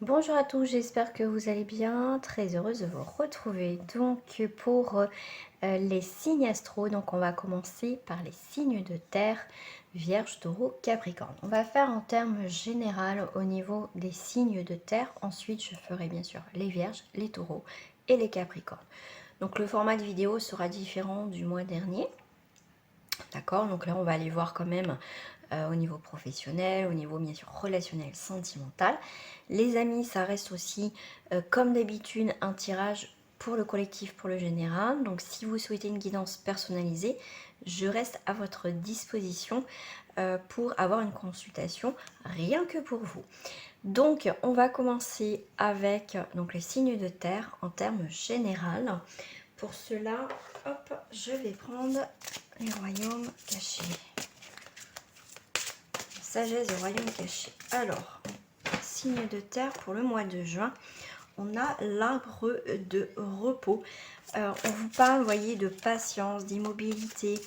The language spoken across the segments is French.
Bonjour à tous, j'espère que vous allez bien. Très heureuse de vous retrouver. Donc pour les signes astro, donc on va commencer par les signes de terre, Vierge, Taureau, Capricorne. On va faire en termes général au niveau des signes de terre. Ensuite, je ferai bien sûr les Vierges, les Taureaux et les Capricornes. Donc le format de vidéo sera différent du mois dernier. D'accord, donc là on va aller voir quand même au niveau professionnel, au niveau bien sûr relationnel, sentimental. Les amis, ça reste aussi comme d'habitude un tirage pour le collectif, pour le général. Donc si vous souhaitez une guidance personnalisée, je reste à votre disposition pour avoir une consultation rien que pour vous. Donc on va commencer avec donc les signes de terre en termes général. Pour cela, hop, je vais prendre les royaumes cachés. Sagesse du royaume caché. Alors, signe de terre pour le mois de juin, on a l'arbre de repos. On vous parle, vous voyez, de patience, d'immobilité.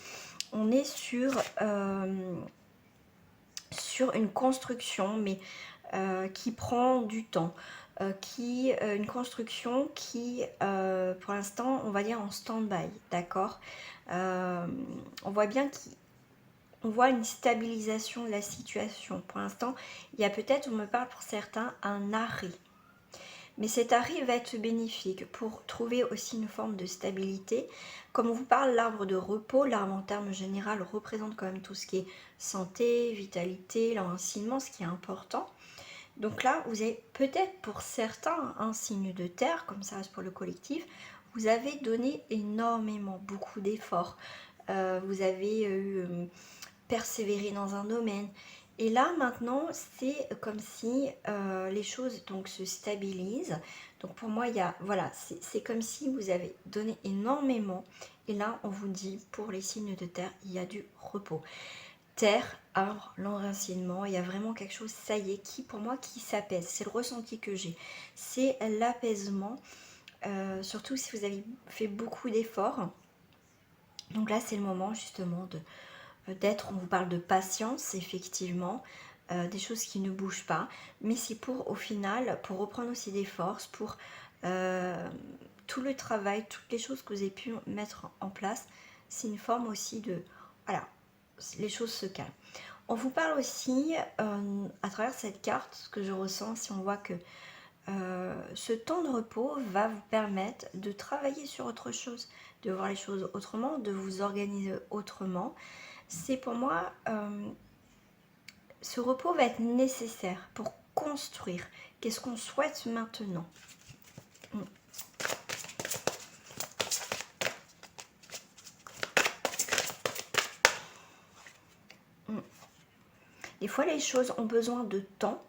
On est sur une construction, mais qui prend du temps. Une construction qui, pour l'instant, on va dire en stand-by, d'accord. On voit bien qu'on voit une stabilisation de la situation. Pour l'instant, il y a peut-être, on me parle pour certains, un arrêt. Mais cet arrêt va être bénéfique pour trouver aussi une forme de stabilité. Comme on vous parle, l'arbre de repos, l'arbre en termes général représente quand même tout ce qui est santé, vitalité, l'enracinement, ce qui est important. Donc là, vous avez peut-être pour certains un signe de terre, comme ça reste pour le collectif, vous avez donné énormément, beaucoup d'efforts. Vous avez persévéré dans un domaine. Et là, maintenant, c'est comme si les choses donc se stabilisent. Donc pour moi, il y a, voilà, c'est comme si vous avez donné énormément. Et là, on vous dit, pour les signes de terre, il y a du repos. Terre, arbre, l'enracinement, il y a vraiment quelque chose, ça y est, qui pour moi, qui s'apaise. C'est le ressenti que j'ai. C'est l'apaisement, surtout si vous avez fait beaucoup d'efforts. Donc là, c'est le moment justement d'être, on vous parle de patience, effectivement, des choses qui ne bougent pas. Mais c'est pour, au final, pour reprendre aussi des forces, pour tout le travail, toutes les choses que vous avez pu mettre en place. C'est une forme aussi de, voilà, les choses se calment. On vous parle aussi, à travers cette carte, ce que je ressens, si on voit que ce temps de repos va vous permettre de travailler sur autre chose, de voir les choses autrement, de vous organiser autrement. C'est pour moi, ce repos va être nécessaire pour construire. Qu'est-ce qu'on souhaite maintenant? Des fois, les choses ont besoin de temps.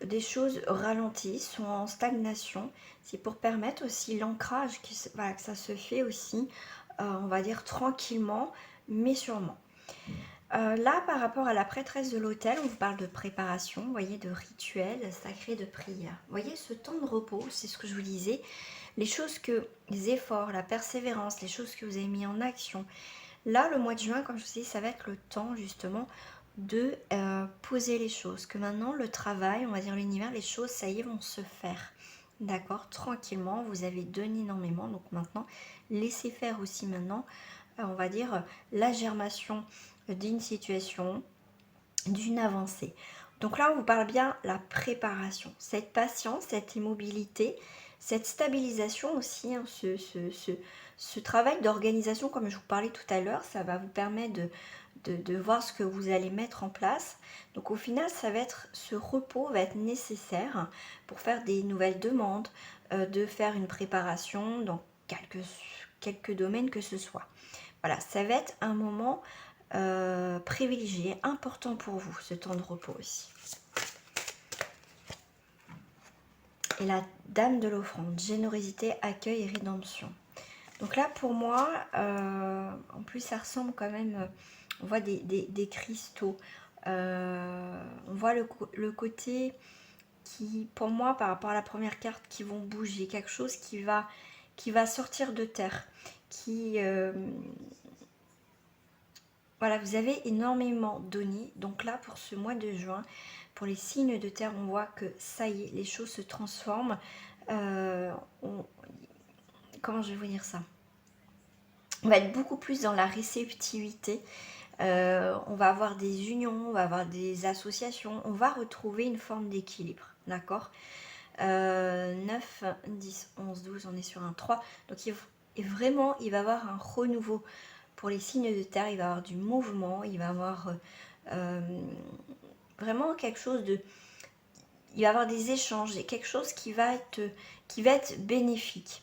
Des choses ralentissent, sont en stagnation. C'est pour permettre aussi l'ancrage, voilà, que ça se fait aussi, on va dire tranquillement, mais sûrement. Là, par rapport à la prêtresse de l'autel, on vous parle de préparation, vous voyez, de rituel sacré de prière. Vous voyez, ce temps de repos, c'est ce que je vous disais, les efforts, la persévérance, les choses que vous avez mis en action. Là, le mois de juin, comme je vous dis, ça va être le temps justement de poser les choses. Que maintenant, le travail, on va dire l'univers, les choses, ça y est, vont se faire. D'accord, tranquillement, vous avez donné énormément. Donc maintenant, laissez faire aussi maintenant, on va dire, la germation d'une situation, d'une avancée. Donc là, on vous parle bien la préparation, cette patience, cette immobilité, cette stabilisation aussi, hein, ce travail d'organisation, comme je vous parlais tout à l'heure, ça va vous permettre de voir ce que vous allez mettre en place. Donc au final, ce repos va être nécessaire pour faire des nouvelles demandes, de faire une préparation dans quelques domaines que ce soit. Voilà, ça va être un moment privilégié, important pour vous, ce temps de repos aussi. Et la dame de l'offrande, générosité, accueil et rédemption. Donc là, pour moi, en plus, ça ressemble quand même, on voit des cristaux. On voit le côté qui, pour moi, par rapport à la première carte, qui vont bouger. Quelque chose qui va sortir de terre. Voilà, vous avez énormément donné. Donc là, pour ce mois de juin, pour les signes de terre, on voit que ça y est, les choses se transforment. Comment je vais vous dire ça? On va être beaucoup plus dans la réceptivité. On va avoir des unions, on va avoir des associations, on va retrouver une forme d'équilibre, d'accord? 9, 10, 11, 12, on est sur un 3. Donc et vraiment, il va y avoir un renouveau pour les signes de terre, il va y avoir du mouvement, il va y avoir vraiment quelque chose de... Il va y avoir des échanges, et quelque chose qui va être bénéfique.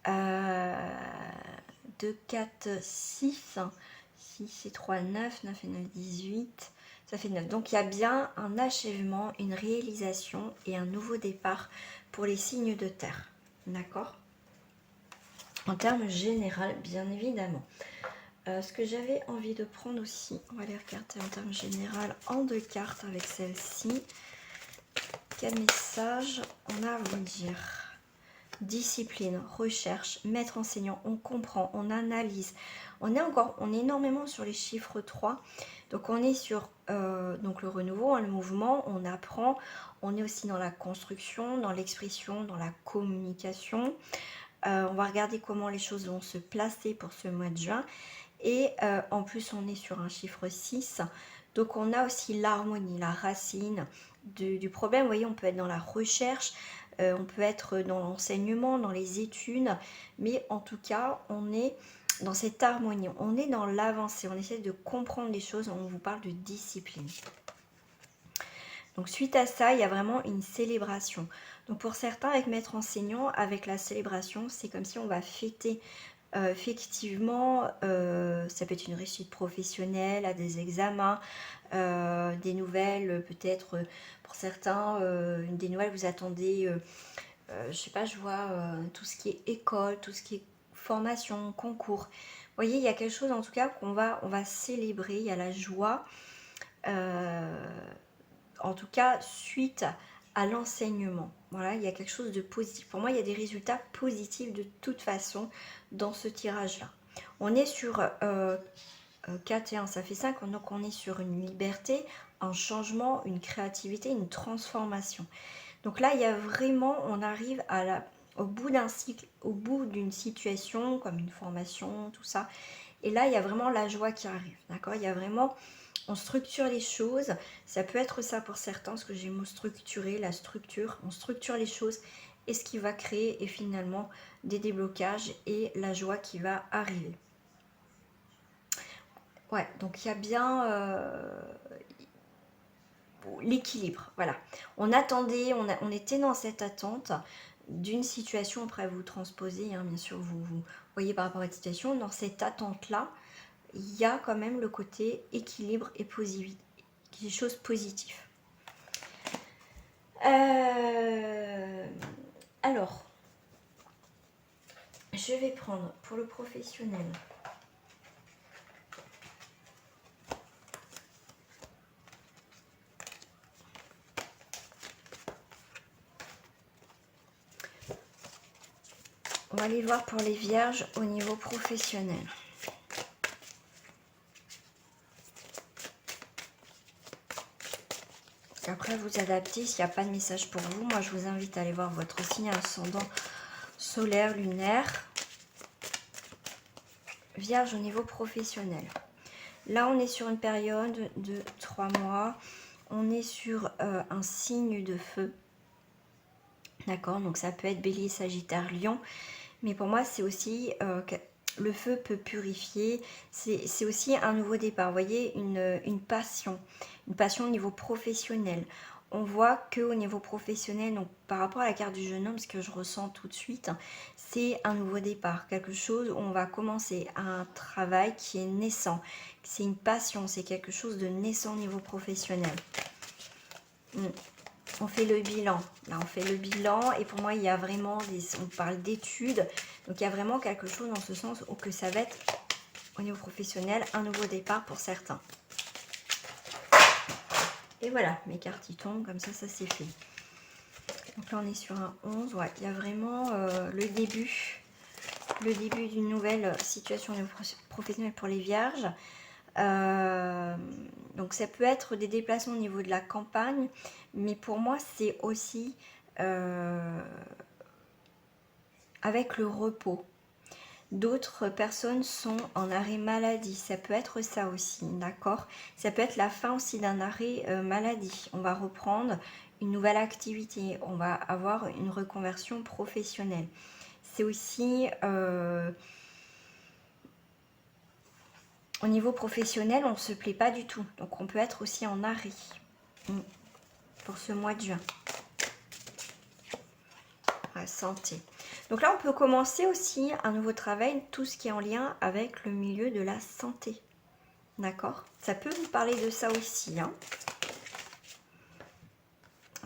2, 4, 6, 6 et 3, 9, 9 et 9, 18, ça fait 9. Donc il y a bien un achèvement, une réalisation et un nouveau départ pour les signes de terre. D'accord? En termes général, bien évidemment. Ce que j'avais envie de prendre aussi, on va les regarder en termes général en 2 cartes avec celle-ci. Quel message on a à vous dire? Discipline, recherche, maître enseignant, on comprend, on analyse. On est énormément sur les chiffres 3. Donc on est sur donc le renouveau, le mouvement, on apprend. On est aussi dans la construction, dans l'expression, dans la communication. On va regarder comment les choses vont se placer pour ce mois de juin. Et en plus, on est sur un chiffre 6. Donc on a aussi l'harmonie, la racine du problème. Vous voyez, on peut être dans la recherche, on peut être dans l'enseignement, dans les études, mais en tout cas, on est dans cette harmonie, on est dans l'avancée, on essaie de comprendre les choses, on vous parle de discipline. Donc suite à ça, il y a vraiment une célébration. Donc pour certains, avec maître enseignant, avec la célébration, c'est comme si on va fêter effectivement, ça peut être une réussite professionnelle, à des examens, des nouvelles, peut-être pour certains, des nouvelles, vous attendez, je sais pas, je vois tout ce qui est école, tout ce qui est formation, concours. Vous voyez, il y a quelque chose en tout cas on va célébrer, il y a la joie, en tout cas suite à l'enseignement. Voilà, il y a quelque chose de positif. Pour moi, il y a des résultats positifs de toute façon dans ce tirage-là. On est sur 4 et 1, ça fait 5, donc on est sur une liberté, un changement, une créativité, une transformation. Donc là, il y a vraiment, on arrive au bout d'un cycle, au bout d'une situation, comme une formation, tout ça. Et là, il y a vraiment la joie qui arrive, d'accord? Il y a vraiment... On structure les choses, ça peut être ça pour certains, parce que j'ai le mot structurer, la structure, on structure les choses et ce qui va créer et finalement des déblocages et la joie qui va arriver. Ouais, donc il y a bien l'équilibre, voilà. On attendait, on était dans cette attente d'une situation, après vous transposez, hein, bien sûr, vous voyez par rapport à votre situation, dans cette attente-là, il y a quand même le côté équilibre et positif, des choses positives. Alors, je vais prendre pour le professionnel. On va aller voir pour les vierges au niveau professionnel. Après, vous adaptez. S'il n'y a pas de message pour vous, moi, je vous invite à aller voir votre signe ascendant solaire, lunaire. Vierge au niveau professionnel. Là, on est sur une période de 3 mois. On est sur un signe de feu. D'accord, donc ça peut être Bélier, Sagittaire, Lion. Mais pour moi, c'est aussi... le feu peut purifier. C'est aussi un nouveau départ. Vous voyez, une passion. Une passion au niveau professionnel. On voit qu'au niveau professionnel, donc par rapport à la carte du jeune homme, ce que je ressens tout de suite, c'est un nouveau départ. Quelque chose où on va commencer un travail qui est naissant. C'est une passion, c'est quelque chose de naissant au niveau professionnel. On fait le bilan. Là, on fait le bilan. Et pour moi, il y a vraiment on parle d'études. Donc, il y a vraiment quelque chose dans ce sens où que ça va être, au niveau professionnel, un nouveau départ pour certains. Et voilà, mes cartes y tombent. Comme ça c'est fait. Donc là, on est sur un 11. Ouais, il y a vraiment le début d'une nouvelle situation professionnelle pour les vierges. Donc ça peut être des déplacements au niveau de la campagne, mais pour moi c'est aussi avec le repos. D'autres personnes sont en arrêt maladie, ça peut être ça aussi, d'accord? Ça peut être la fin aussi d'un arrêt maladie. On va reprendre une nouvelle activité, on va avoir une reconversion professionnelle. C'est aussi au niveau professionnel, on ne se plaît pas du tout. Donc on peut être aussi en arrêt pour ce mois de juin. La santé. Donc là, on peut commencer aussi un nouveau travail, tout ce qui est en lien avec le milieu de la santé. D'accord? Ça peut vous parler de ça aussi. Hein.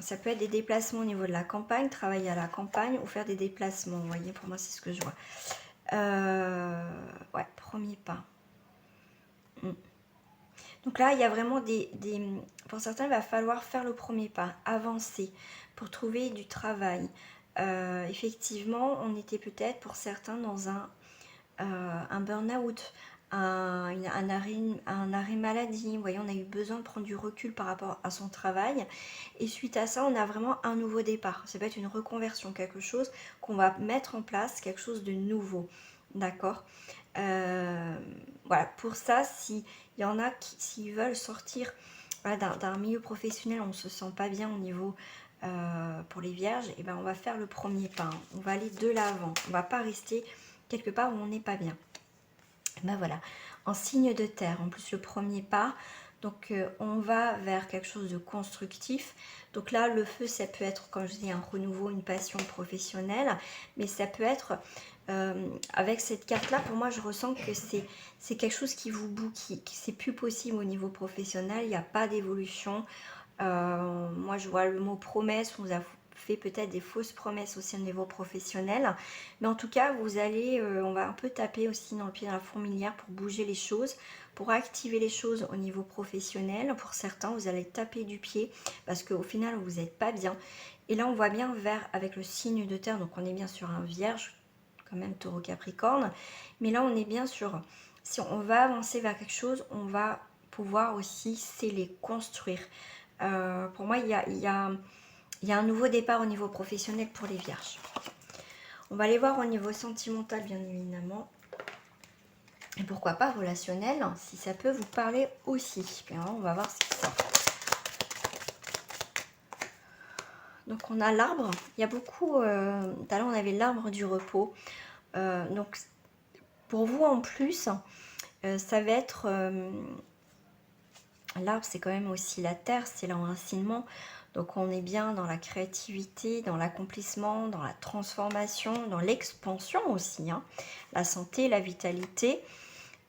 Ça peut être des déplacements au niveau de la campagne, travailler à la campagne ou faire des déplacements. Vous voyez, pour moi, c'est ce que je vois. Ouais, premier pas. Donc là, il y a vraiment pour certains, il va falloir faire le premier pas, avancer pour trouver du travail. Effectivement, on était peut-être pour certains dans un burn-out, un arrêt maladie. Vous voyez, on a eu besoin de prendre du recul par rapport à son travail. Et suite à ça, on a vraiment un nouveau départ. Ça peut être une reconversion, quelque chose qu'on va mettre en place, quelque chose de nouveau. D'accord? Voilà, pour ça, s'il y en a qui, s'ils veulent sortir voilà, d'un milieu professionnel, on ne se sent pas bien au niveau pour les vierges, et ben on va faire le premier pas. Hein. On va aller de l'avant. On ne va pas rester quelque part où on n'est pas bien. Ben voilà, en signe de terre, en plus le premier pas. Donc on va vers quelque chose de constructif. Donc là, le feu, ça peut être, comme je dis, un renouveau, une passion professionnelle. Mais ça peut être, avec cette carte-là, pour moi, je ressens que c'est quelque chose qui vous boue, qui c'est plus possible au niveau professionnel. Il n'y a pas d'évolution. Moi, je vois le mot promesse. On vous a fait peut-être des fausses promesses aussi au niveau professionnel. Mais en tout cas, vous allez, on va un peu taper aussi dans le pied dans la fourmilière pour bouger les choses, pour activer les choses au niveau professionnel. Pour certains, vous allez taper du pied parce qu'au final, vous n'êtes pas bien. Et là, on voit bien vert avec le signe de terre. Donc, on est bien sur un vierge, quand même taureau capricorne. Mais là, on est bien sur, si on va avancer vers quelque chose, on va pouvoir aussi sceller, construire. Pour moi, il y a un nouveau départ au niveau professionnel pour les vierges. On va aller voir au niveau sentimental, bien évidemment. Et pourquoi pas relationnel, si ça peut vous parler aussi. Bien, on va voir ce qui sort. Donc on a l'arbre. Il y a beaucoup... tout à l'heure, on avait l'arbre du repos. Donc pour vous en plus, ça va être... l'arbre, c'est quand même aussi la terre, c'est l'enracinement. Donc on est bien dans la créativité, dans l'accomplissement, dans la transformation, dans l'expansion aussi. Hein. La santé, la vitalité.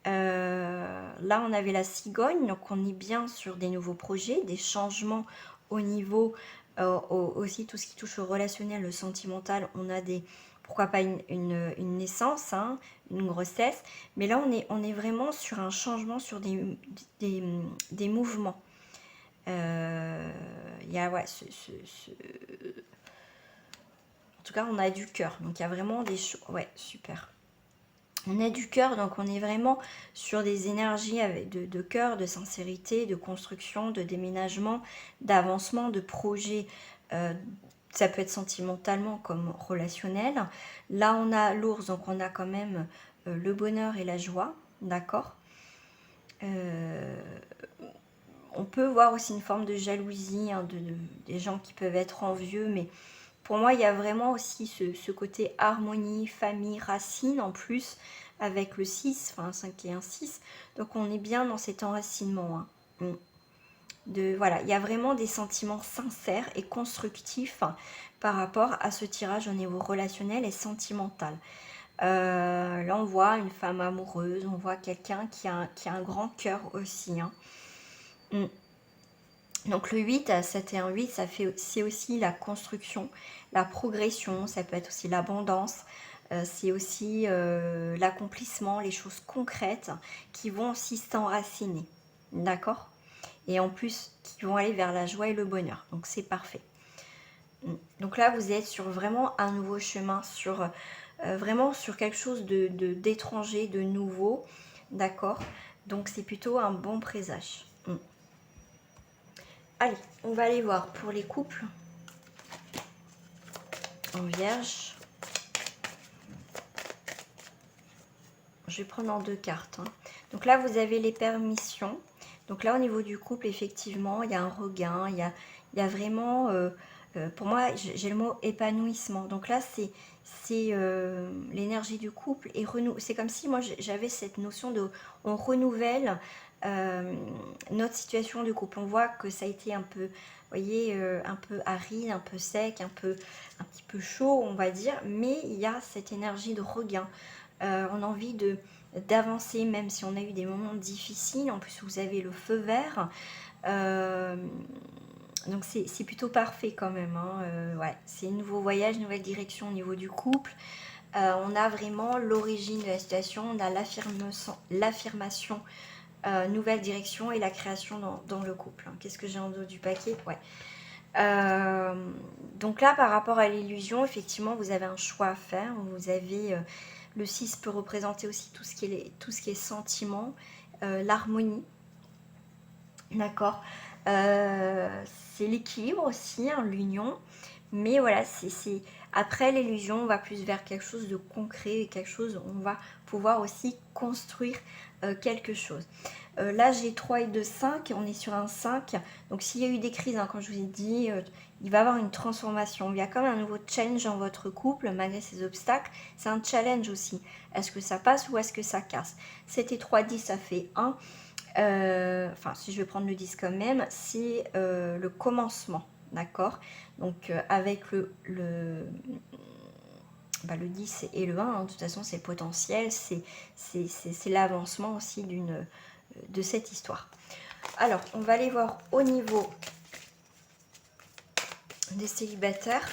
Là, on avait la cigogne, donc on est bien sur des nouveaux projets, des changements au niveau, aussi tout ce qui touche au relationnel, le sentimental. On a des, pourquoi pas une naissance, hein, une grossesse. Mais là, on est vraiment sur un changement, sur des mouvements. Il y a, ouais, en tout cas, on a du cœur. Donc, il y a vraiment des choses. Ouais, super. On a du cœur, donc on est vraiment sur des énergies avec de cœur, de sincérité, de construction, de déménagement, d'avancement, de projet. Ça peut être sentimentalement comme relationnel. Là, on a l'ours, donc on a quand même le bonheur et la joie, d'accord. On peut voir aussi une forme de jalousie, hein, des gens qui peuvent être envieux, mais pour moi, il y a vraiment aussi ce côté harmonie, famille, racine en plus, avec le 6, enfin un 5 et un 6. Donc on est bien dans cet enracinement. Hein. Voilà, il y a vraiment des sentiments sincères et constructifs par rapport à ce tirage au niveau relationnel et sentimental. Là, on voit une femme amoureuse, on voit quelqu'un qui a un grand cœur aussi. Hein. Donc le 8, 7 et un 8, c'est aussi la construction, la progression, ça peut être aussi l'abondance, c'est aussi l'accomplissement, les choses concrètes qui vont aussi s'enraciner, d'accord? Et en plus, qui vont aller vers la joie et le bonheur, donc c'est parfait. Donc là, vous êtes sur vraiment un nouveau chemin, vraiment sur quelque chose d'étranger, de nouveau, d'accord? Donc c'est plutôt un bon présage. Allez, on va aller voir pour les couples en vierge. Je vais prendre en 2 cartes. Hein. Donc là, vous avez les permissions. Donc là, au niveau du couple, effectivement, il y a un regain. Il y a vraiment... pour moi, j'ai le mot épanouissement. Donc là, c'est l'énergie du couple. Et c'est comme si moi, j'avais cette notion de... On renouvelle notre situation de couple. On voit que ça a été un peu... Vous voyez, un peu aride, un peu sec, un petit peu chaud, on va dire. Mais il y a cette énergie de regain. On a envie d'avancer, même si on a eu des moments difficiles. En plus, vous avez le feu vert. Donc, c'est plutôt parfait quand même. Hein. Ouais, c'est un nouveau voyage, nouvelle direction au niveau du couple. On a vraiment l'origine de la situation. On a l'affirmation, nouvelle direction et la création dans le couple. Hein. Qu'est-ce que j'ai en dos du paquet? Ouais. Donc là, par rapport à l'illusion, effectivement, vous avez un choix à faire. Vous avez... le 6 peut représenter aussi tout ce qui est sentiment, l'harmonie, d'accord. C'est l'équilibre aussi, hein, l'union. Mais voilà, après l'illusion, on va plus vers quelque chose de concret, quelque chose où on va pouvoir aussi construire quelque chose. Là, j'ai 3 et 2, 5, on est sur un 5. Donc, s'il y a eu des crises, hein, comme je vous ai dit, il va y avoir une transformation. Il y a comme un nouveau challenge dans votre couple, malgré ces obstacles. C'est un challenge aussi. Est-ce que ça passe ou est-ce que ça casse? 7 et 3, 10, ça fait 1. Enfin, si je vais prendre le 10 quand même, c'est le commencement, d'accord. Donc, avec le 10 et le 1, hein, de toute façon, c'est potentiel, c'est l'avancement aussi de cette histoire. Alors, on va aller voir au niveau des célibataires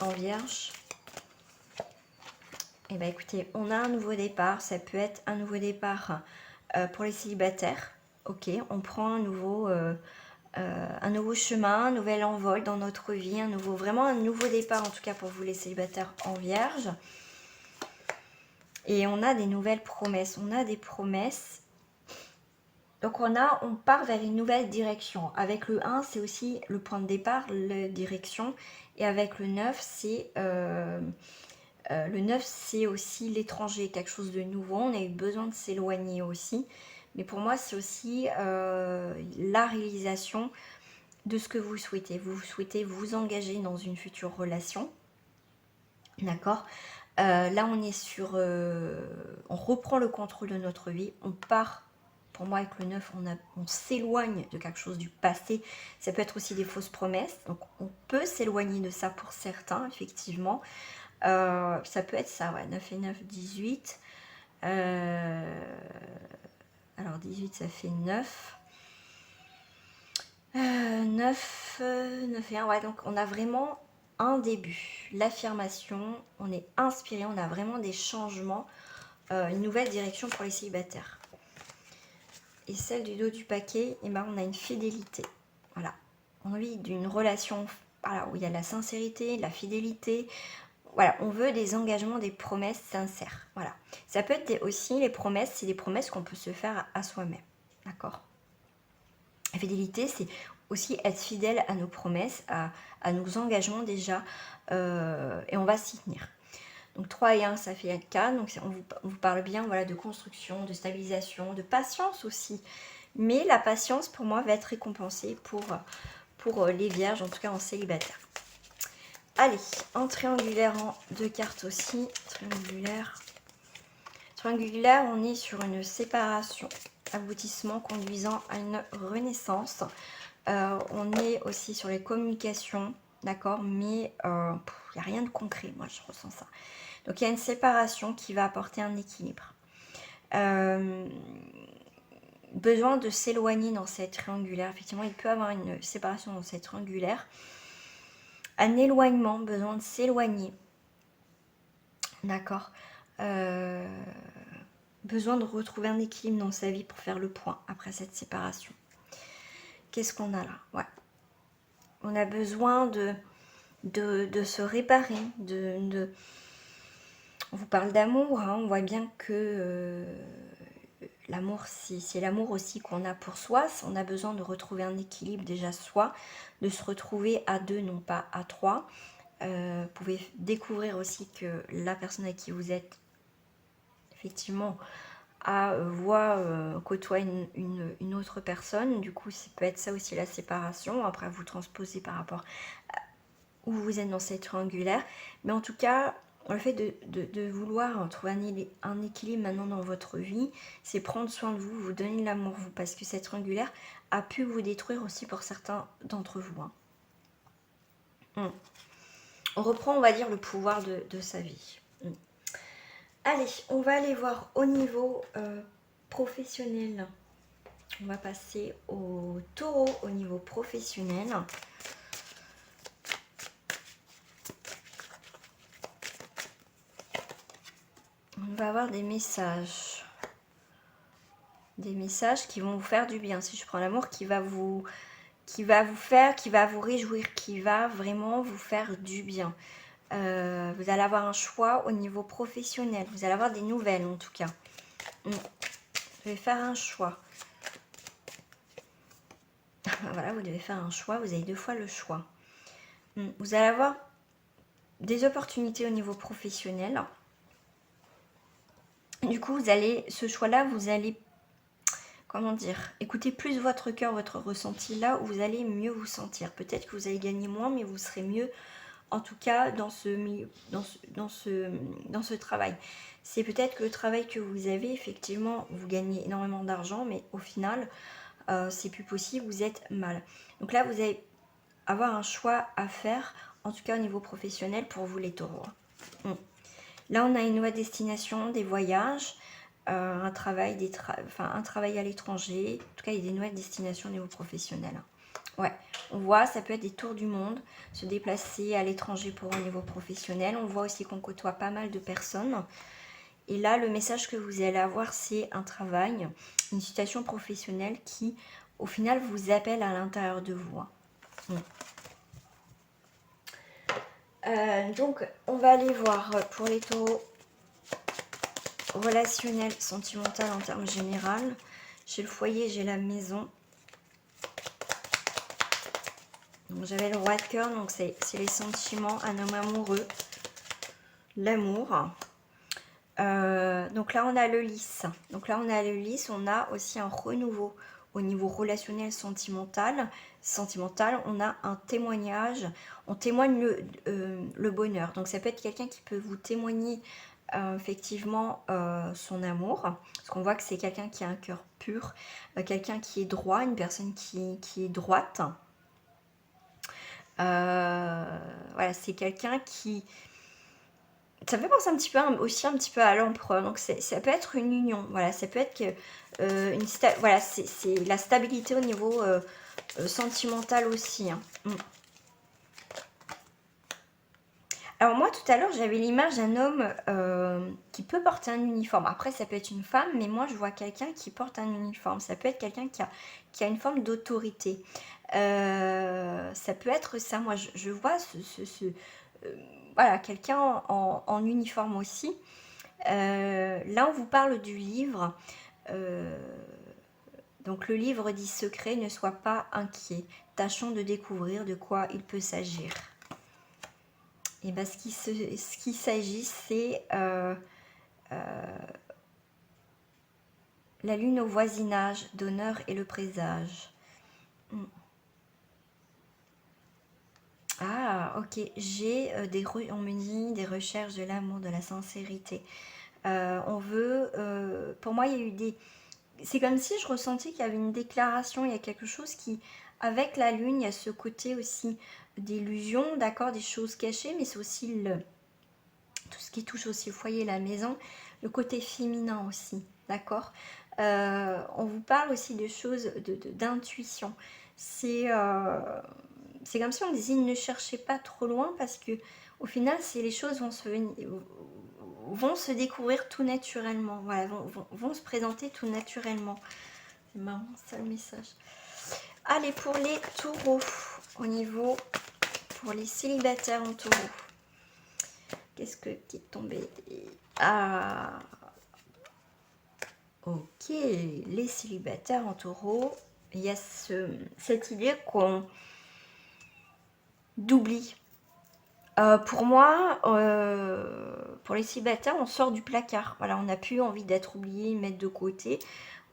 en vierge. Et bien, écoutez, on a un nouveau départ. Ça peut être un nouveau départ pour les célibataires. Ok, on prend un nouveau chemin, un nouvel envol dans notre vie, vraiment un nouveau départ en tout cas pour vous les célibataires en vierge. Et on a des nouvelles promesses, on a des promesses. Donc on part vers une nouvelle direction. Avec le 1, c'est aussi le point de départ, la direction. Et avec le 9, c'est aussi l'étranger, quelque chose de nouveau. On a eu besoin de s'éloigner aussi. Mais pour moi, c'est aussi la réalisation de ce que vous souhaitez. Vous souhaitez vous engager dans une future relation. D'accord. Là, on est sur... on reprend le contrôle de notre vie. On part, pour moi, avec le 9, on s'éloigne de quelque chose du passé. Ça peut être aussi des fausses promesses. Donc, on peut s'éloigner de ça pour certains, effectivement. Ça peut être ça, ouais. 9 et 9, 18. Alors, 18, ça fait 9. 9 et 1, ouais. Donc, on a vraiment... un début, l'affirmation, on est inspiré, on a vraiment des changements, une nouvelle direction pour les célibataires. Et celle du dos du paquet, eh ben, on a une fidélité. Voilà, on vit d'une relation voilà, où il y a de la sincérité, de la fidélité. Voilà, on veut des engagements, des promesses sincères. Voilà, ça peut être aussi les promesses, c'est des promesses qu'on peut se faire à soi-même. D'accord. La fidélité, c'est aussi être fidèle à nos promesses, à nos engagements déjà, et on va s'y tenir. Donc 3 et 1, ça fait 4, donc on vous parle bien voilà, de construction, de stabilisation, de patience aussi. Mais la patience, pour moi, va être récompensée pour les vierges, en tout cas en célibataire. Allez, en triangulaire, en 2 cartes aussi. Triangulaire, on est sur une séparation, aboutissement conduisant à une renaissance. On est aussi sur les communications, d'accord, mais il n'y a rien de concret, moi je ressens ça. Donc il y a une séparation qui va apporter un équilibre. Besoin de s'éloigner dans cette triangulaire, effectivement il peut y avoir une séparation dans cette triangulaire. Un éloignement, besoin de s'éloigner, d'accord. Besoin de retrouver un équilibre dans sa vie pour faire le point après cette séparation. Qu'est-ce qu'on a là? Ouais. On a besoin de se réparer, on vous parle d'amour, hein, on voit bien que l'amour, c'est l'amour aussi qu'on a pour soi. On a besoin de retrouver un équilibre déjà soi, de se retrouver à deux, non pas à trois. Vous pouvez découvrir aussi que la personne avec qui vous êtes, effectivement, côtoie une autre personne. Du coup, ça peut être ça aussi la séparation. Après, vous transposez par rapport à où vous êtes dans cette triangulaire. Mais en tout cas, le fait de vouloir trouver un équilibre maintenant dans votre vie, c'est prendre soin de vous, vous donner de l'amour, vous, parce que cette triangulaire a pu vous détruire aussi pour certains d'entre vous. On reprend, on va dire, le pouvoir de sa vie. Allez, on va aller voir au niveau professionnel. On va passer au taureau au niveau professionnel. On va avoir des messages. Des messages qui vont vous faire du bien. Si je prends l'amour, qui va vous réjouir, qui va vraiment vous faire du bien. Vous allez avoir un choix au niveau professionnel. Vous allez avoir des nouvelles en tout cas. Je vais faire un choix. Voilà, vous devez faire un choix. Vous avez 2 fois le choix. Vous allez avoir des opportunités au niveau professionnel. Du coup, ce choix-là, vous allez, comment dire, écoutez plus votre cœur, votre ressenti, là où vous allez mieux vous sentir. Peut-être que vous allez gagner moins, mais vous serez mieux, en tout cas, dans ce travail. C'est peut-être que le travail que vous avez, effectivement, vous gagnez énormément d'argent, mais au final, c'est plus possible, vous êtes mal. Donc là, vous allez avoir un choix à faire, en tout cas au niveau professionnel pour vous les taureaux. Là, on a une nouvelle destination, des voyages, un travail à l'étranger. En tout cas, il y a des nouvelles destinations au niveau professionnel. Ouais, on voit, ça peut être des tours du monde, se déplacer à l'étranger pour un niveau professionnel. On voit aussi qu'on côtoie pas mal de personnes. Et là, le message que vous allez avoir, c'est un travail, une situation professionnelle qui, au final, vous appelle à l'intérieur de vous. Donc, on va aller voir pour les taureaux relationnel, sentimental en termes général. J'ai le foyer, j'ai la maison. Donc j'avais le roi de cœur, donc c'est les sentiments, un homme amoureux, l'amour. Donc là on a le lys. Donc là on a le lys, on a aussi un renouveau au niveau relationnel sentimental. On a un témoignage, on témoigne le bonheur. Donc ça peut être quelqu'un qui peut vous témoigner effectivement son amour, parce qu'on voit que c'est quelqu'un qui a un cœur pur, quelqu'un qui est droit, une personne qui est droite. Voilà, c'est quelqu'un qui... Ça me fait penser un petit peu aussi un petit peu à l'empereur, donc ça peut être une union, voilà, ça peut être que voilà, c'est la stabilité au niveau sentimental aussi. Alors moi tout à l'heure j'avais l'image d'un homme qui peut porter un uniforme. Après ça peut être une femme, mais moi je vois quelqu'un qui porte un uniforme. Ça peut être quelqu'un qui a une forme d'autorité. Ça peut être ça. Moi je vois voilà, quelqu'un en uniforme aussi. Là on vous parle du livre. Donc le livre dit secret, ne sois pas inquiet. Tâchons de découvrir de quoi il peut s'agir. Et bien, ce qui s'agit, c'est la lune au voisinage d'honneur et le présage. Ah, ok. J'ai on me dit des recherches de l'amour, de la sincérité. On veut... pour moi, il y a eu des... C'est comme si je ressentais qu'il y avait une déclaration, il y a quelque chose qui... Avec la lune, il y a ce côté aussi d'illusion, d'accord, des choses cachées, mais c'est aussi tout ce qui touche aussi le foyer, la maison, le côté féminin aussi, d'accord. On vous parle aussi de choses d'intuition. C'est comme si on disait ne cherchez pas trop loin parce que au final, les choses vont se découvrir tout naturellement, voilà, vont se présenter tout naturellement. C'est marrant ça le message. Allez, pour les taureaux, pour les célibataires en taureau. Qu'est-ce qui est tombé? Ah, Ok, les célibataires en taureau, il y a cette idée qu'on d'oubli. Pour moi, pour les célibataires, on sort du placard. Voilà, on n'a plus envie d'être oublié, mettre de côté.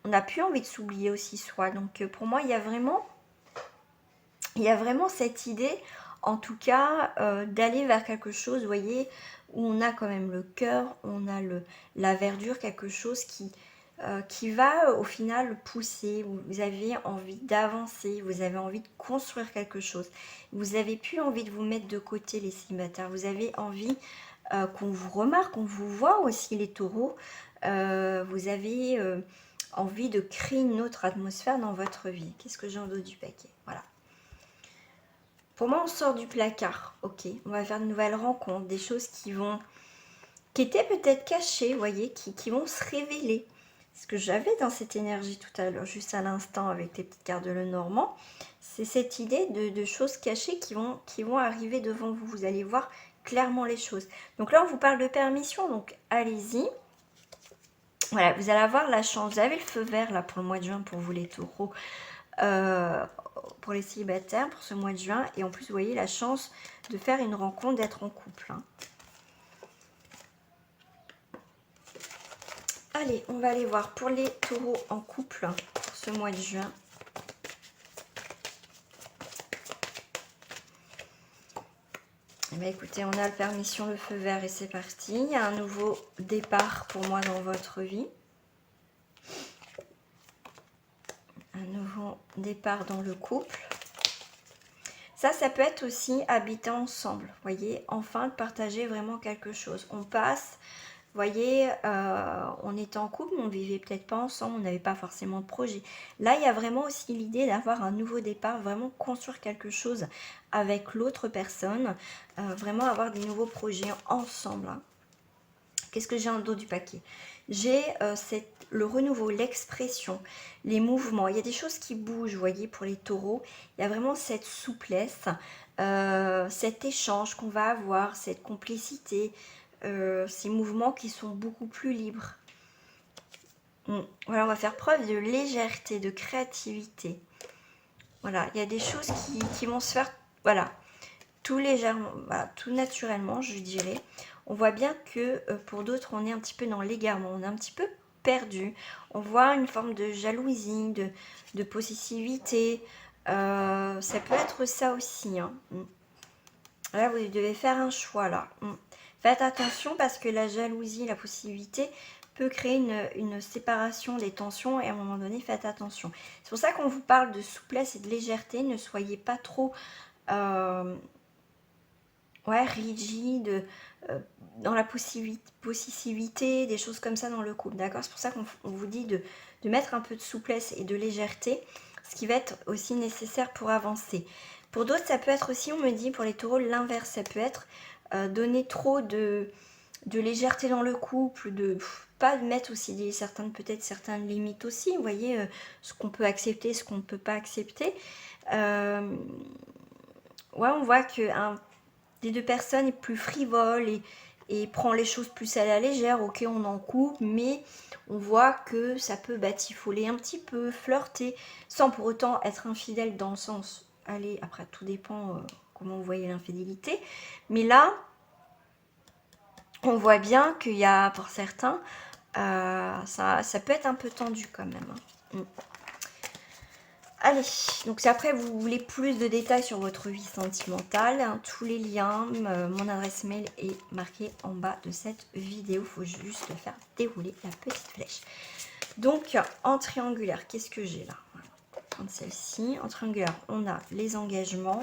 On n'a plus envie de s'oublier aussi soi. Donc pour moi, il y a vraiment cette idée, en tout cas, d'aller vers quelque chose, vous voyez, où on a quand même le cœur, on a la verdure, quelque chose qui va au final pousser. Vous avez envie d'avancer, vous avez envie de construire quelque chose. Vous n'avez plus envie de vous mettre de côté, les célibataires. Vous avez envie qu'on vous remarque, qu'on vous voit aussi, les taureaux. Vous avez envie de créer une autre atmosphère dans votre vie. Qu'est-ce que j'ai en dos du paquet? Voilà. Pour moi, on sort du placard. Ok, on va faire de nouvelles rencontres, des choses qui étaient peut-être cachées, vous voyez, qui vont se révéler. Ce que j'avais dans cette énergie tout à l'heure, juste à l'instant, avec les petites cartes de Lenormand, c'est cette idée de choses cachées qui vont arriver devant vous. Vous allez voir clairement les choses. Donc là, on vous parle de permission, donc allez-y. Voilà, vous allez avoir la chance. Vous avez le feu vert là pour le mois de juin pour vous les taureaux. Pour les célibataires pour ce mois de juin, et en plus vous voyez la chance de faire une rencontre, d'être en couple, hein. Allez, on va aller voir pour les taureaux en couple pour ce mois de juin. Eh bien, écoutez, on a la permission, le feu vert, et c'est parti. Il y a un nouveau départ pour moi dans votre vie. Un nouveau départ dans le couple. Ça peut être aussi habiter ensemble, vous voyez, enfin de partager vraiment quelque chose. On passe, vous voyez, on était en couple, mais on ne vivait peut-être pas ensemble, on n'avait pas forcément de projet. Là, il y a vraiment aussi l'idée d'avoir un nouveau départ, vraiment construire quelque chose avec l'autre personne, vraiment avoir des nouveaux projets ensemble, hein. Qu'est-ce que j'ai en dos du paquet? J'ai le renouveau, l'expression, les mouvements. Il y a des choses qui bougent, vous voyez, pour les taureaux. Il y a vraiment cette souplesse, cet échange qu'on va avoir, cette complicité, ces mouvements qui sont beaucoup plus libres. Voilà, on va faire preuve de légèreté, de créativité. Voilà, il y a des choses qui vont se faire, voilà, tout légèrement, voilà, tout naturellement, je dirais. On voit bien que pour d'autres, on est un petit peu dans l'égarement, on est un petit peu perdu. On voit une forme de jalousie, de possessivité. Ça peut être ça aussi, hein. Là, vous devez faire un choix, là. Faites attention parce que la jalousie, la possessivité peut créer une séparation des tensions, et à un moment donné, faites attention. C'est pour ça qu'on vous parle de souplesse et de légèreté. Ne soyez pas trop rigide, dans la possessivité, des choses comme ça dans le couple, d'accord? C'est pour ça qu'on vous dit de mettre un peu de souplesse et de légèreté, ce qui va être aussi nécessaire pour avancer. Pour d'autres, ça peut être aussi, on me dit, pour les taureaux, l'inverse, ça peut être donner trop de légèreté dans le couple, pas de mettre aussi certaines limites aussi, vous voyez, ce qu'on peut accepter, ce qu'on ne peut pas accepter. On voit que des deux personnes est plus frivole et prend les choses plus à la légère. Ok, on en coupe, mais on voit que ça peut batifoler un petit peu, flirter, sans pour autant être infidèle dans le sens, allez, après tout dépend comment vous voyez l'infidélité, mais là, on voit bien qu'il y a, pour certains, ça peut être un peu tendu quand même, hein. Allez, donc si après vous voulez plus de détails sur votre vie sentimentale, hein, tous les liens, mon adresse mail est marquée en bas de cette vidéo. Il faut juste faire dérouler la petite flèche. Donc en triangulaire, qu'est-ce que j'ai là? Voilà. On va prendre celle-ci. En triangulaire, on a les engagements,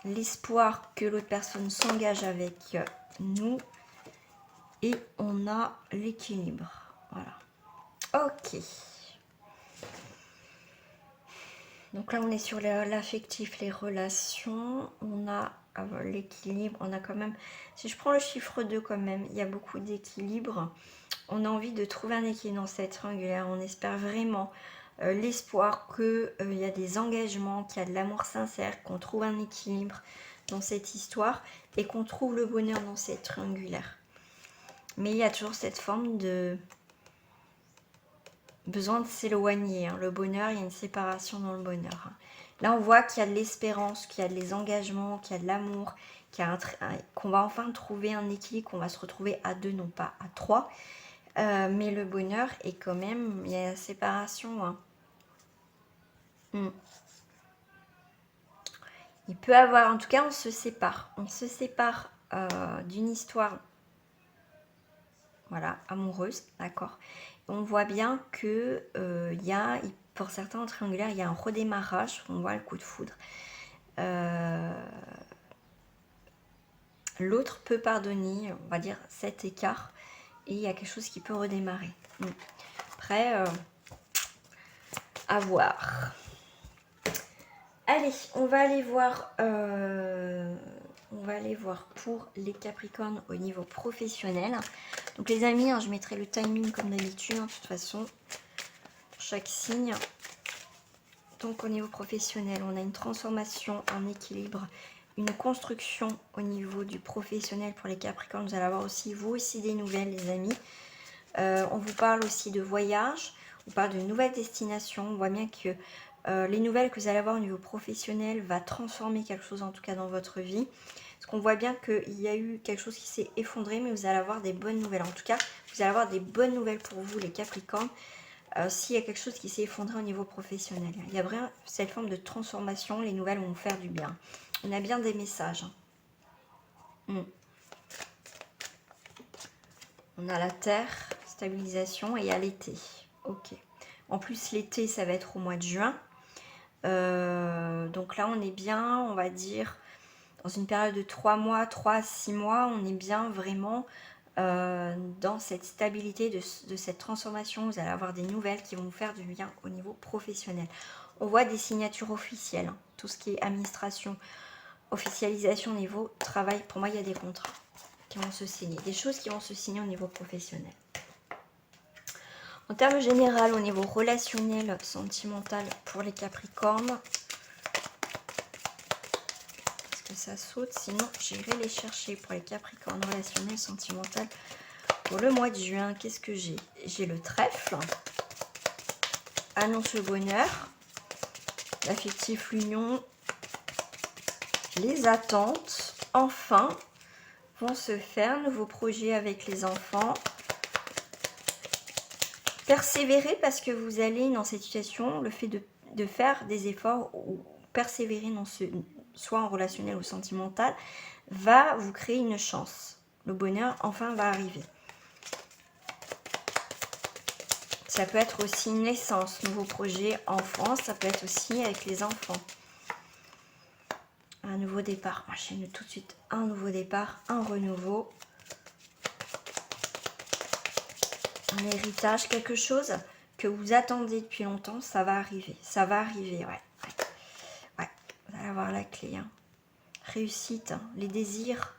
l'espoir que l'autre personne s'engage avec nous, et on a l'équilibre. Voilà. Ok. Donc là, on est sur l'affectif, les relations. On a l'équilibre. On a quand même, si je prends le chiffre 2 quand même, il y a beaucoup d'équilibre. On a envie de trouver un équilibre dans cette triangulaire. On espère vraiment l'espoir qu'il y a des engagements, qu'il y a de l'amour sincère, qu'on trouve un équilibre dans cette histoire et qu'on trouve le bonheur dans cette triangulaire. Mais il y a toujours cette forme de besoin de s'éloigner. Hein. Le bonheur, il y a une séparation dans le bonheur. Hein. Là, on voit qu'il y a de l'espérance, qu'il y a des engagements, qu'il y a de l'amour, qu'on va enfin trouver un équilibre, qu'on va se retrouver à 2, non pas à 3. Mais le bonheur est quand même, il y a la séparation. Hein. Il peut avoir, en tout cas, on se sépare. On se sépare d'une histoire, voilà, amoureuse, d'accord. On voit bien que il y a, pour certains en triangulaire, il y a un redémarrage. On voit le coup de foudre. L'autre peut pardonner, on va dire, cet écart. Et il y a quelque chose qui peut redémarrer. Après, à voir. Allez, on va aller voir pour les Capricornes au niveau professionnel. Donc les amis, hein, je mettrai le timing comme d'habitude, hein, de toute façon, chaque signe. Donc au niveau professionnel, on a une transformation, un équilibre, une construction au niveau du professionnel pour les Capricornes. Vous allez avoir aussi, vous aussi, des nouvelles, les amis. On vous parle aussi de voyage, on parle de nouvelles destinations. On voit bien que les nouvelles que vous allez avoir au niveau professionnel va transformer quelque chose en tout cas dans votre vie. Parce qu'on voit bien qu'il y a eu quelque chose qui s'est effondré, mais vous allez avoir des bonnes nouvelles. En tout cas, vous allez avoir des bonnes nouvelles pour vous les Capricornes. S'il y a quelque chose qui s'est effondré au niveau professionnel. Il y a vraiment cette forme de transformation, les nouvelles vont vous faire du bien. On a bien des messages. On a la terre, stabilisation, et à l'été. Ok. En plus, l'été, ça va être au mois de juin. Donc là, on est bien, on va dire, dans une période de 3 mois, 3 à 6 mois, on est bien vraiment dans cette stabilité de cette transformation. Vous allez avoir des nouvelles qui vont vous faire du bien au niveau professionnel. On voit des signatures officielles, hein, tout ce qui est administration, officialisation au niveau travail. Pour moi, il y a des contrats qui vont se signer, des choses qui vont se signer au niveau professionnel. En termes général, au niveau relationnel, sentimental pour les Capricornes, est-ce que ça saute? Sinon, j'irai les chercher pour les Capricornes relationnel, sentimental. Pour le mois de juin, qu'est-ce que j'ai? J'ai le trèfle, annonce le bonheur, l'affectif, l'union, les attentes, enfin, vont se faire, nouveaux projets avec les enfants. Persévérer parce que vous allez dans cette situation, le fait de faire des efforts ou persévérer dans soit en relationnel ou sentimental, va vous créer une chance. Le bonheur, enfin, va arriver. Ça peut être aussi une naissance, nouveau projet, enfant, ça peut être aussi avec les enfants. Un nouveau départ, enchaîne tout de suite un nouveau départ, un renouveau. Un héritage, quelque chose que vous attendez depuis longtemps, ça va arriver. Ça va arriver, ouais. Vous allez avoir la clé. Hein. Réussite, hein. Les désirs,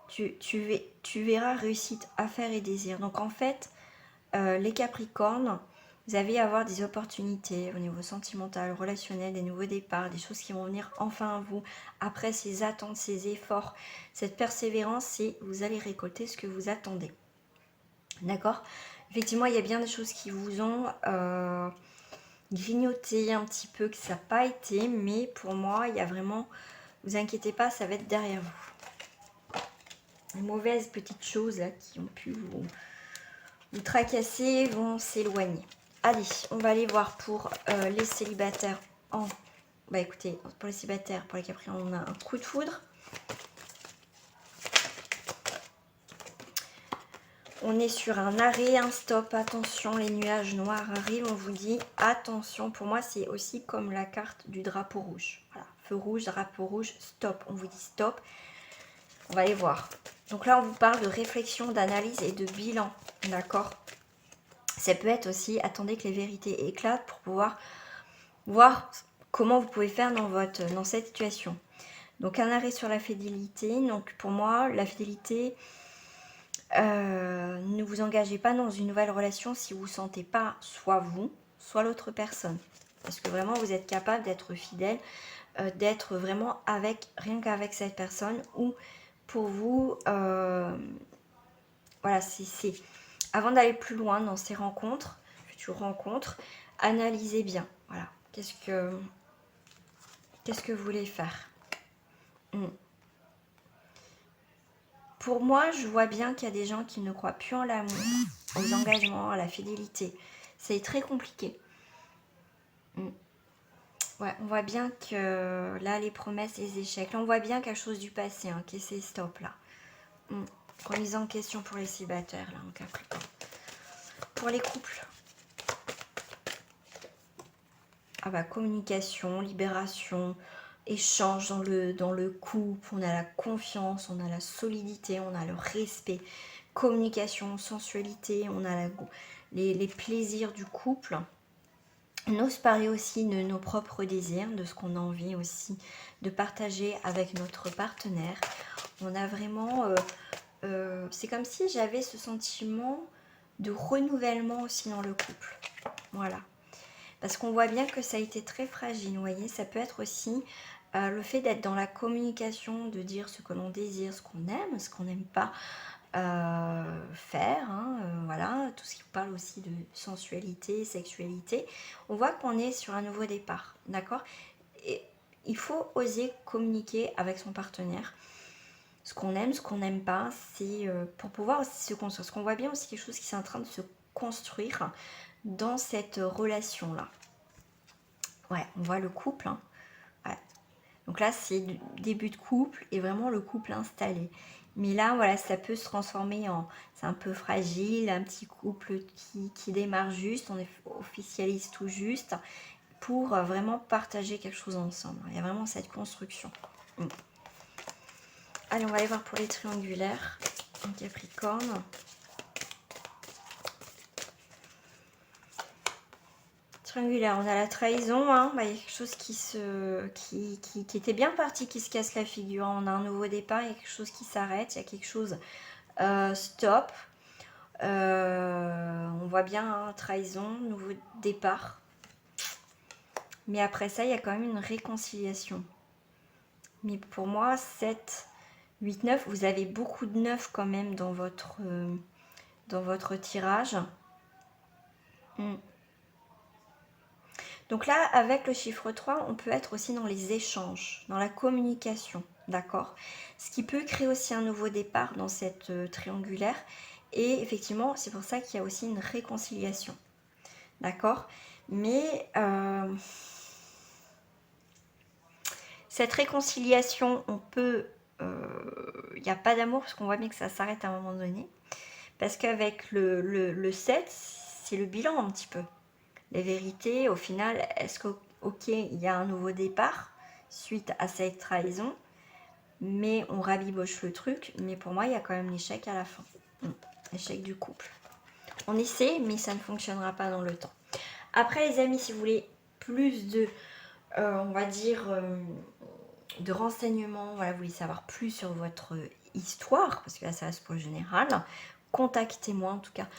tu verras réussite, affaires et désirs. Donc en fait, les Capricornes, vous allez avoir des opportunités au niveau sentimental, relationnel, des nouveaux départs, des choses qui vont venir enfin à vous. Après ces attentes, ces efforts, cette persévérance, et vous allez récolter ce que vous attendez. D'accord? Effectivement, il y a bien des choses qui vous ont grignoté un petit peu, que ça n'a pas été, mais pour moi, il y a vraiment, vous inquiétez pas, ça va être derrière vous. Les mauvaises petites choses là qui ont pu vous tracasser vont s'éloigner. Allez, on va aller voir pour les célibataires en... Bah écoutez, pour les célibataires, pour les Capricornes, on a un coup de foudre. On est sur un arrêt, un stop, attention, les nuages noirs arrivent, on vous dit attention. Pour moi, c'est aussi comme la carte du drapeau rouge. Voilà, feu rouge, drapeau rouge, stop. On vous dit stop. On va aller voir. Donc là, on vous parle de réflexion, d'analyse et de bilan, d'accord? Ça peut être aussi, attendez que les vérités éclatent pour pouvoir voir comment vous pouvez faire dans cette situation. Donc un arrêt sur la fidélité. Donc pour moi, la fidélité... ne vous engagez pas dans une nouvelle relation si vous ne sentez pas soit vous, soit l'autre personne. Parce que vraiment, vous êtes capable d'être fidèle, d'être vraiment avec, rien qu'avec cette personne. Ou pour vous, voilà, c'est avant d'aller plus loin dans ces rencontres, tu rencontres, analysez bien. Voilà. Qu'est-ce que vous voulez faire? Pour moi, je vois bien qu'il y a des gens qui ne croient plus en l'amour, aux engagements, à la fidélité. C'est très compliqué. Ouais, on voit bien que là, les promesses, les échecs, là, on voit bien quelque chose du passé, hein, qui c'est stop là. Remise en question pour les célibataires, là, en Capricorne. Pour les couples. Ah bah, communication, libération, échange dans le couple, on a la confiance, on a la solidité, on a le respect, communication, sensualité, on a les plaisirs du couple. On ose parler aussi de nos propres désirs, de ce qu'on a envie aussi de partager avec notre partenaire. On a vraiment... c'est comme si j'avais ce sentiment de renouvellement aussi dans le couple. Voilà. Parce qu'on voit bien que ça a été très fragile, vous voyez. Ça peut être aussi le fait d'être dans la communication, de dire ce que l'on désire, ce qu'on aime, ce qu'on n'aime pas faire. Voilà, tout ce qui parle aussi de sensualité, sexualité. On voit qu'on est sur un nouveau départ, d'accord? Et il faut oser communiquer avec son partenaire. Ce qu'on aime, ce qu'on n'aime pas, c'est pour pouvoir aussi se construire. Parce qu'on voit bien aussi quelque chose qui est en train de se construire dans cette relation-là. Ouais, on voit le couple. Ouais. Donc là, c'est le début de couple et vraiment le couple installé. Mais là, voilà, ça peut se transformer en... C'est un peu fragile, un petit couple qui démarre juste, on officialise tout juste pour vraiment partager quelque chose ensemble. Il y a vraiment cette construction. Allez, on va aller voir pour les triangulaires en Capricorne. Triangulaire, on a la trahison, il y a quelque chose qui était bien parti, qui se casse la figure. On a un nouveau départ, il y a quelque chose qui s'arrête, il y a quelque chose stop. On voit bien trahison, nouveau départ. Mais après ça, il y a quand même une réconciliation. Mais pour moi, 7, 8, 9, vous avez beaucoup de 9 quand même dans votre tirage. Donc là, avec le chiffre 3, on peut être aussi dans les échanges, dans la communication, d'accord? Ce qui peut créer aussi un nouveau départ dans cette triangulaire. Et effectivement, c'est pour ça qu'il y a aussi une réconciliation, d'accord? Mais cette réconciliation, on peut... Il n'y a pas d'amour parce qu'on voit bien que ça s'arrête à un moment donné. Parce qu'avec le 7, c'est le bilan un petit peu. Les vérités, au final, est-ce que, ok, il y a un nouveau départ suite à cette trahison, mais on rabiboche le truc, mais pour moi, il y a quand même l'échec à la fin. L'échec du couple. On essaie, mais ça ne fonctionnera pas dans le temps. Après, les amis, si vous voulez plus de, on va dire, de renseignements, voilà, vous voulez savoir plus sur votre histoire, parce que là, ça reste pour le général, contactez-moi en tout cas.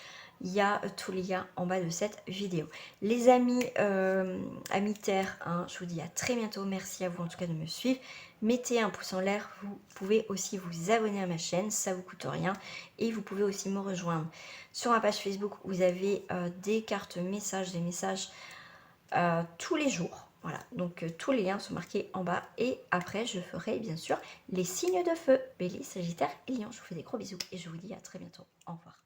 Il y a tous les liens en bas de cette vidéo. Les amis, amis Terre, je vous dis à très bientôt. Merci à vous en tout cas de me suivre. Mettez un pouce en l'air. Vous pouvez aussi vous abonner à ma chaîne. Ça vous coûte rien. Et vous pouvez aussi me rejoindre sur ma page Facebook. Vous avez des cartes messages, des messages tous les jours. Voilà, donc tous les liens sont marqués en bas. Et après, je ferai bien sûr les signes de feu. Bélier, Sagittaire et Lion. Je vous fais des gros bisous et je vous dis à très bientôt. Au revoir.